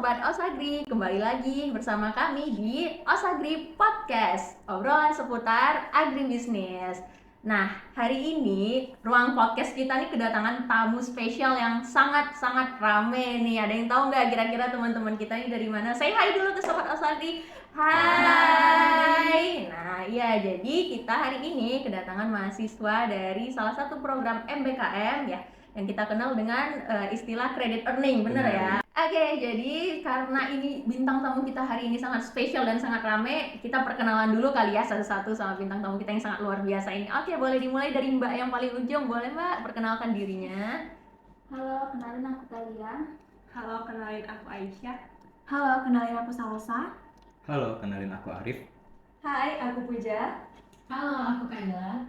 Sobat Osagri, kembali lagi bersama kami di Osagri Podcast, obrolan seputar agribisnis. Nah, hari ini ruang podcast kita nih kedatangan tamu spesial yang sangat-sangat rame nih. Ada yang tahu nggak kira-kira teman-teman kita ini dari mana? Say hi dulu ke Sobat Osagri. Hai. Nah, iya, jadi kita hari ini kedatangan mahasiswa dari salah satu program MBKM ya, yang kita kenal dengan istilah credit earning, bener ya? Oke, jadi karena ini bintang tamu kita hari ini sangat spesial dan sangat rame, kita perkenalan dulu kali ya satu-satu sama bintang tamu kita yang sangat luar biasa ini. Oke, boleh dimulai dari Mbak yang paling ujung, boleh Mbak perkenalkan dirinya? Halo, kenalin aku Talia. Halo, kenalin aku Aisyah. Halo, kenalin aku Salsa. Halo, kenalin aku Arif. Hai, aku Puja. Halo, aku Kayla.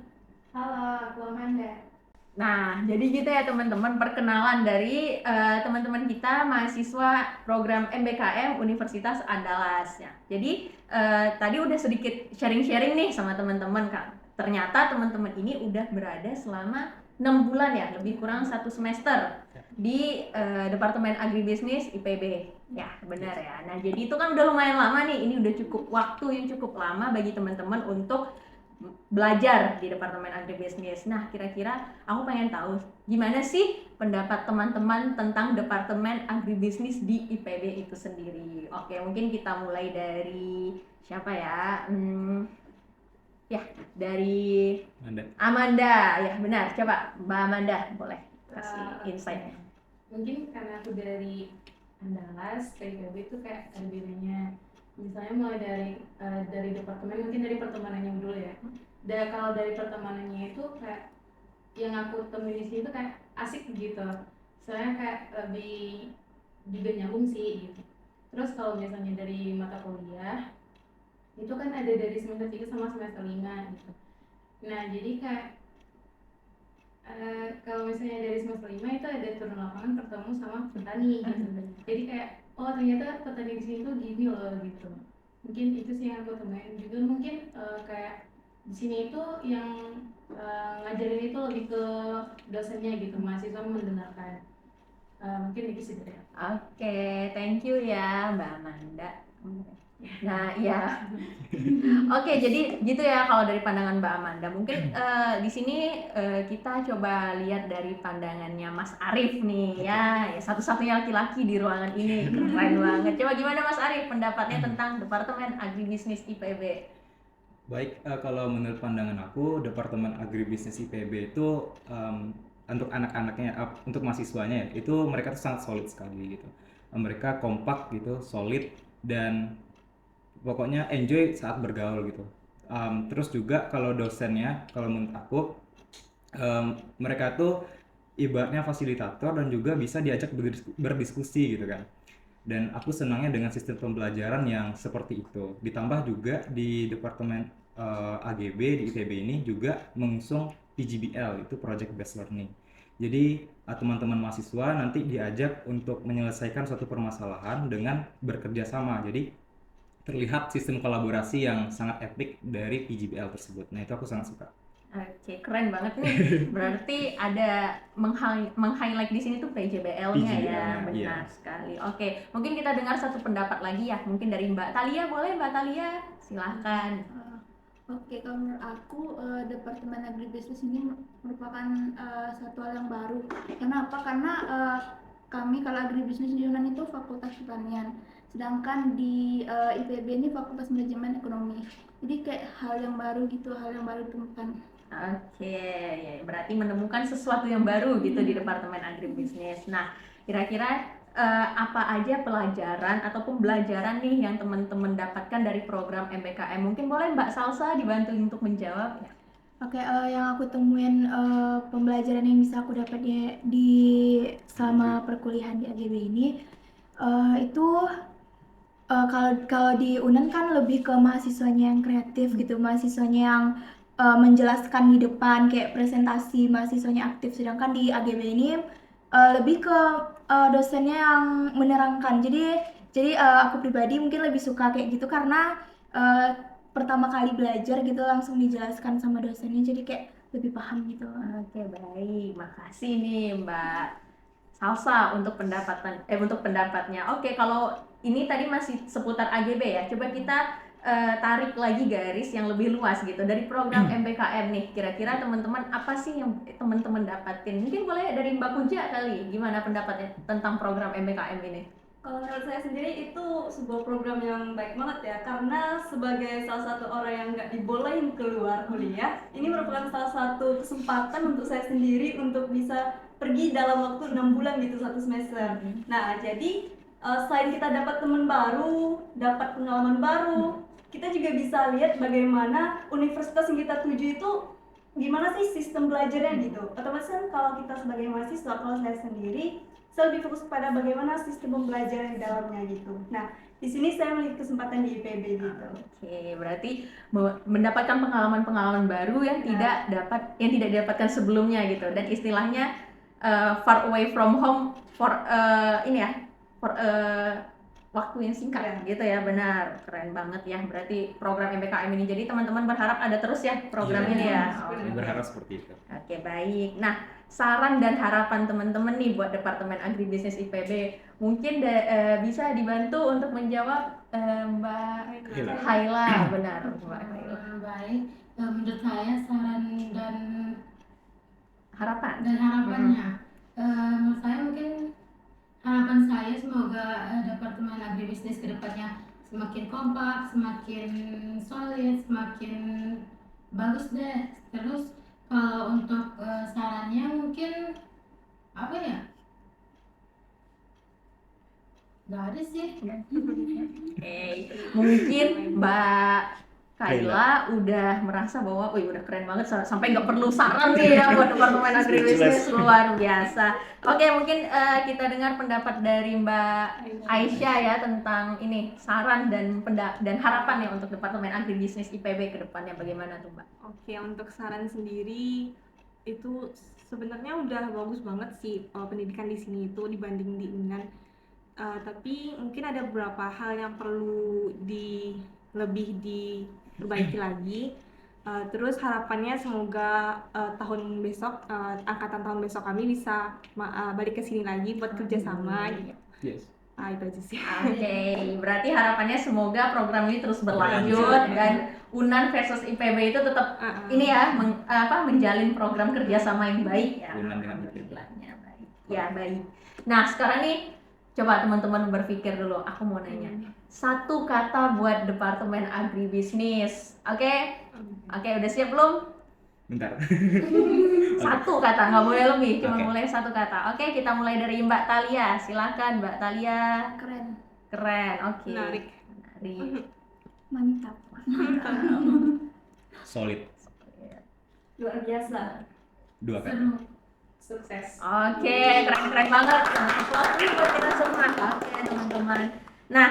Halo, aku Amanda. Nah, jadi gitu ya teman-teman, perkenalan dari teman-teman kita mahasiswa program MBKM Universitas Andalas ya. Jadi tadi udah sedikit sharing-sharing nih sama teman-teman kan. Ternyata teman-teman ini udah berada selama 6 bulan ya, lebih kurang 1 semester di Departemen Agribisnis IPB. Ya, benar ya. Nah, jadi itu kan udah lumayan lama nih. Ini udah cukup waktu yang cukup lama bagi teman-teman untuk belajar di Departemen Agribisnis. Nah, kira-kira aku pengen tahu gimana sih pendapat teman-teman tentang Departemen Agribisnis di IPB itu sendiri. Oke, mungkin kita mulai dari siapa ya? Ya, dari Amanda. Ya, benar. Coba Mbak Amanda boleh kasih insight-nya. Mungkin karena aku dari Andalas ke IPB itu kayak ada bedanya. Misalnya mulai dari departemen, mungkin dari pertemanannya dulu ya. Dan kalau dari pertemanannya itu kayak yang aku temuin di sini tuh kayak asik gitu. Soalnya kayak lebih juga nyambung sih gitu. Terus kalau misalnya dari mata kuliah itu kan ada dari semester 3 sama semester 5 gitu. Nah, jadi kayak kalau misalnya dari semester 5 itu ada turun lapangan ketemu sama petani gitu. Jadi kayak oh ternyata petani di sini tuh gini loh gitu. Mungkin itu sih yang aku temuin. Juga mungkin kayak di sini itu yang ngajarin itu lebih ke dosennya gitu, mahasiswa mendengarkan. Mungkin itu sih dari aku. Oke, thank you ya Mbak Amanda. Nah, iya. Oke, jadi gitu ya kalau dari pandangan Mbak Amanda. Mungkin di sini kita coba lihat dari pandangannya Mas Arif nih ya, satu-satunya laki-laki di ruangan ini. Keren banget. Coba gimana Mas Arif pendapatnya tentang Departemen Agribisnis IPB? Baik, kalau menurut pandangan aku, Departemen Agribisnis IPB itu untuk anak-anaknya, untuk mahasiswanya ya, itu mereka tuh sangat solid sekali gitu. Mereka kompak gitu, solid, dan pokoknya enjoy saat bergaul gitu. Terus juga kalau dosennya, kalau menurut aku, mereka tuh ibaratnya fasilitator dan juga bisa diajak berdiskusi gitu kan. Dan aku senangnya dengan sistem pembelajaran yang seperti itu. Ditambah juga di Departemen AGB di ITB ini juga mengusung PGBL, itu Project Based Learning. Jadi teman-teman mahasiswa nanti diajak untuk menyelesaikan suatu permasalahan dengan bekerja sama. Jadi terlihat sistem kolaborasi yang sangat epic dari PGBL tersebut. Nah, itu aku sangat suka. Oke, keren banget nih. Berarti ada meng-highlight di sini tuh PJBL-nya ya, benar sekali. Oke, mungkin kita dengar satu pendapat lagi ya, mungkin dari Mbak Talia. Boleh Mbak Talia? Silahkan. Oke, kalau menurut aku Departemen Agribisnis ini merupakan satu hal yang baru. Kenapa? Karena kami kalau agribisnis di Yunan itu Fakultas Pertanian, sedangkan di IPB ini Fakultas Manajemen Ekonomi. Jadi kayak hal yang baru gitu, hal yang baru ditemukan. Oke, ya, berarti menemukan sesuatu yang baru gitu di Departemen Agribisnis. Nah, kira-kira apa aja pelajaran atau pembelajaran nih yang teman-teman dapatkan dari program MBKM? Mungkin boleh Mbak Salsa dibantu untuk menjawab ya. Oke, yang aku temuin pembelajaran yang bisa aku dapat di selama perkuliahan di AGB ini itu kalau di UNEN kan lebih ke mahasiswanya yang kreatif gitu, mahasiswanya yang menjelaskan di depan kayak presentasi, mahasiswanya aktif. Sedangkan di AGB ini lebih ke dosennya yang menerangkan. Jadi aku pribadi mungkin lebih suka kayak gitu karena pertama kali belajar gitu langsung dijelaskan sama dosennya, jadi kayak lebih paham gitu. Oke, baik. Makasih nih Mbak Salsa untuk pendapatnya. Oke, kalau ini tadi masih seputar AGB ya. Coba kita tarik lagi garis yang lebih luas gitu dari program MBKM nih. Kira-kira teman-teman apa sih yang teman-teman dapatin? Mungkin boleh dari Mbak Puja kali. Gimana pendapatnya tentang program MBKM ini? Kalau menurut saya sendiri itu sebuah program yang baik banget ya, karena sebagai salah satu orang yang nggak dibolehin keluar kuliah, ini merupakan salah satu kesempatan untuk saya sendiri untuk bisa pergi dalam waktu 6 bulan gitu, 1 semester. Nah, jadi selain kita dapat teman baru, dapat pengalaman baru, kita juga bisa lihat bagaimana universitas yang kita tuju itu gimana sih sistem belajarnya gitu. Otomatis kan kalau kita sebagai mahasiswa, kalau saya sendiri, saya lebih fokus pada bagaimana sistem pembelajaran di dalamnya gitu. Nah, di sini saya melihat kesempatan di IPB gitu. Oke, berarti mendapatkan pengalaman-pengalaman baru yang tidak didapatkan sebelumnya gitu. Dan istilahnya far away from home for waktu yang singkat gitu ya. Benar, keren banget ya. Berarti program MBKM ini, jadi teman-teman berharap ada terus ya program ini ya. Saya berharap seperti itu. Oke, baik. Nah, saran dan harapan teman-teman nih buat Departemen Agribisnis IPB, mungkin bisa dibantu untuk menjawab Mbak Hila. Haila. Benar, Mbak Haila. Baik, menurut saya saran dan Harapan. harapannya, menurut saya mungkin harapan saya semoga Departemen Agribisnis kedepannya semakin kompak, semakin solid, semakin bagus deh. Terus kalau untuk sarannya mungkin apa ya? Gak ada sih. Oke, mungkin Mbak Kaila udah merasa bahwa, wih udah keren banget sampai nggak perlu saran nih ya buat Departemen Agribisnis, luar biasa. Oke, mungkin kita dengar pendapat dari Mbak Aisyah ya tentang ini saran dan harapan ya untuk Departemen Agribisnis IPB ke depannya bagaimana tuh Mbak? Oke, untuk saran sendiri itu sebenarnya udah bagus banget sih pendidikan di sini itu dibanding di UNAN. Tapi mungkin ada beberapa hal yang perlu lebih diperbaiki lagi. Terus harapannya semoga angkatan tahun besok kami bisa balik ke sini lagi buat kerjasama gitu. Yes. Itu aja sih. Oke, berarti harapannya semoga program ini terus berlanjut dan UNAN versus IPB itu tetap ini ya menjalin program kerjasama yang baik ya. UNAN dengan IPB. Istilahnya baik. Ya baik. Nah sekarang nih coba teman-teman berpikir dulu. Aku mau nanya satu kata buat Departemen Agribisnis. Oke, udah siap belum? Bentar. Satu kata, nggak boleh lebih, cuma Oke. boleh satu kata. Oke, kita mulai dari Mbak Talia. Silakan Mbak Talia. Keren, Keren, oke. Menarik. Menarik. mantap. Solid. Luar biasa. 2 kata. Seru. Sukses. Oke, keren banget. Aplaus dulu buat kita semua. Oke, teman-teman. Nah,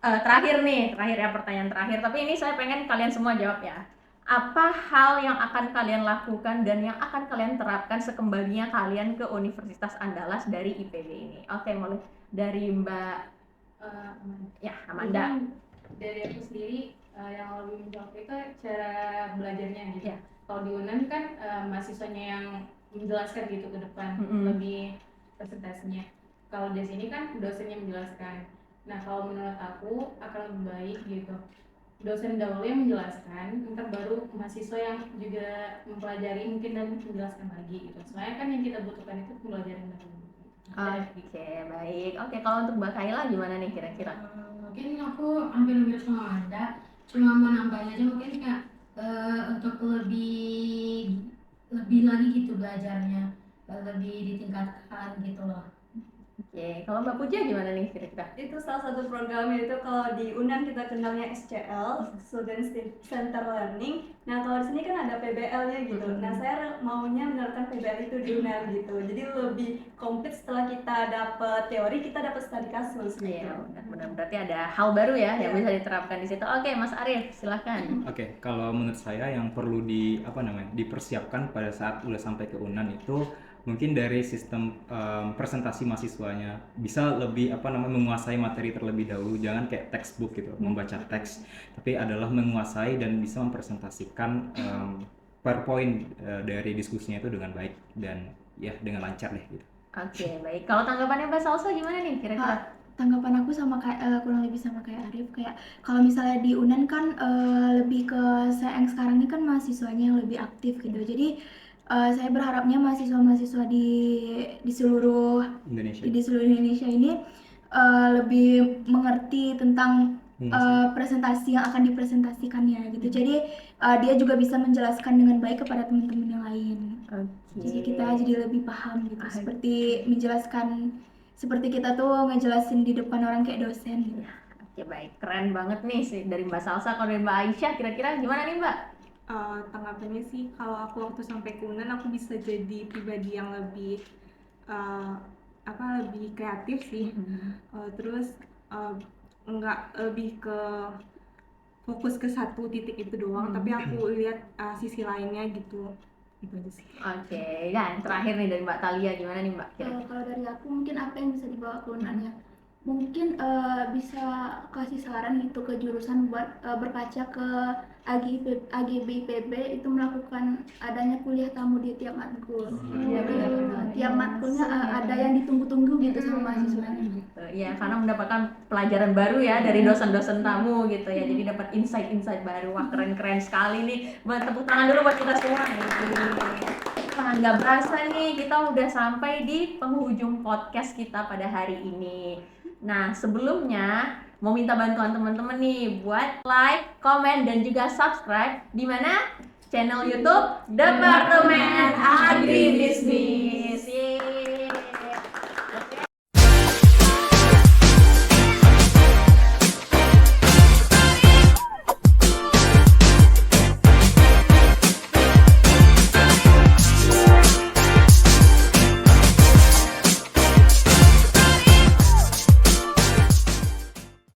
terakhir ya pertanyaan terakhir. Tapi ini saya pengen kalian semua jawab ya. Apa hal yang akan kalian lakukan dan yang akan kalian terapkan sekembalinya kalian ke Universitas Andalas dari IPB ini? Oke, mulai dari Mbak Amanda. Mungkin dari aku sendiri yang lebih menjawab itu cara belajarnya gitu. Iya. Kalau di UNAN kan mahasiswanya yang menjelaskan gitu ke depan, lebih presentasinya. Kalau di sini kan dosennya menjelaskan. Nah kalau menurut aku akan lebih baik gitu, dosen dahulu yang menjelaskan, ntar baru mahasiswa yang juga mempelajari mungkin dan menjelaskan lagi gitu. Soalnya kan yang kita butuhkan itu pembelajaran dahulu. Oke, baik. Oke, kalau untuk Mbak Kaila gimana nih kira-kira? Mungkin aku hampir sama Anda, cuma mau nambahin aja mungkin kayak untuk lebih lagi gitu belajarnya, lebih ditingkatkan gitu loh. Oke, kalau Mbak Puja gimana nih kira-kira? Itu salah satu program, yaitu kalau di UNAN kita kenalnya SCL, Student Center Learning. Nah kalau di sini kan ada PBL-nya gitu. Nah saya maunya menerapkan PBL itu di UNAN gitu. Jadi lebih komplit setelah kita dapat teori, kita dapat studi kasus gitu. Iya, benar-benar berarti ada hal baru ya yang Iya. bisa diterapkan di situ. Oke, Mas Arief, silahkan. Oke, kalau menurut saya yang perlu dipersiapkan pada saat udah sampai ke UNAN itu mungkin dari sistem presentasi mahasiswanya bisa lebih menguasai materi terlebih dahulu, jangan kayak textbook gitu membaca teks, tapi adalah menguasai dan bisa mempresentasikan PowerPoint dari diskusinya itu dengan baik dan ya dengan lancar deh gitu. Oke, baik. Kalau tanggapannya Mbak Salsa gimana nih kira-kira? tanggapan aku sama kayak kurang lebih sama kayak Arif, kayak kalau misalnya di UNAN kan lebih ke yang sekarang ini kan mahasiswanya yang lebih aktif gitu. Jadi saya berharapnya mahasiswa-mahasiswa di seluruh Indonesia ini lebih mengerti tentang presentasi yang akan dipresentasikannya gitu. Jadi dia juga bisa menjelaskan dengan baik kepada teman-teman yang lain. Jadi kita jadi lebih paham gitu. Seperti menjelaskan, seperti kita tuh ngejelasin di depan orang kayak dosen gitu. Oke, baik, keren banget nih sih dari Mbak Salsa. Kalau dari Mbak Aisyah, kira-kira gimana nih Mbak? Tanggapannya sih, kalau aku waktu sampai ke UNAN aku bisa jadi pribadi yang lebih lebih kreatif sih. Terus nggak lebih ke fokus ke satu titik itu doang, tapi aku lihat sisi lainnya gitu. Itu aja sih. Oke, dan terakhir nih dari Mbak Talia, gimana nih Mbak? Kalau dari aku mungkin apa yang bisa dibawa ke UNAN ya? Mungkin bisa kasih saran gitu ke jurusan buat berkaca ke AGB IPB itu melakukan adanya kuliah tamu di tiap matkul. Tiap matkulnya ada yang ditunggu-tunggu gitu sama mahasiswanya. Iya, karena mendapatkan pelajaran baru ya dari dosen-dosen tamu gitu ya. Jadi dapat insight-insight baru. Wah, keren-keren sekali nih. Buat tepuk tangan dulu buat kita semua. Nah, nggak berasa nih kita udah sampai di penghujung podcast kita pada hari ini. Nah, sebelumnya mau minta bantuan teman-teman nih buat like, komen, dan juga subscribe di mana? Channel YouTube Departemen Agribisnis.